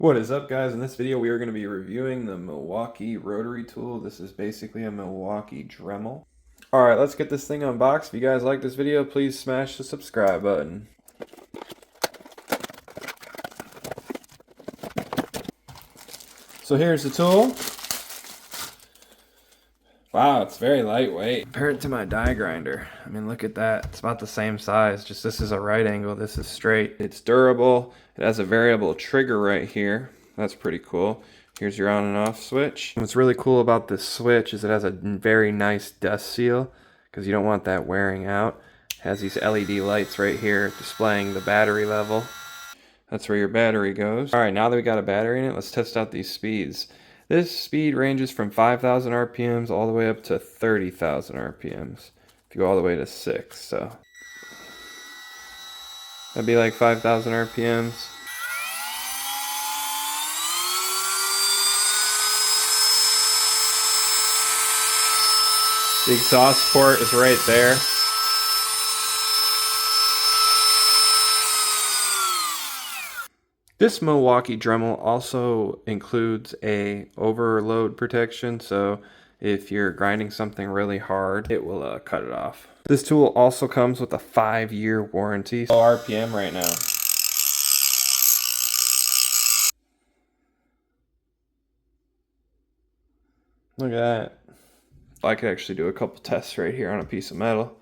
What is up, guys? In this video we are going to be reviewing the Milwaukee rotary tool. This is basically a Milwaukee Dremel. Alright, let's get this thing unboxed. If you guys like this video, please smash the subscribe button. So here's the tool. Wow, it's very lightweight. Compare it to my die grinder. I mean, look at that. It's about the same size, just this is a right angle, this is straight. It's durable. It has a variable trigger right here. That's pretty cool. Here's your on and off switch. What's really cool about this switch is it has a very nice dust seal because you don't want that wearing out. It has these LED lights right here displaying the battery level. That's where your battery goes. Alright, now that we got a battery in it, let's test out these speeds. This speed ranges from 5,000 RPMs all the way up to 30,000 RPMs. If you go all the way to 6, so that'd be like 5,000 RPMs. The exhaust port is right there. This Milwaukee Dremel also includes a overload protection, so if you're grinding something really hard, it will cut it off. This tool also comes with a 5-year warranty. Low RPM right now. Look at that. I could actually do a couple tests right here on a piece of metal.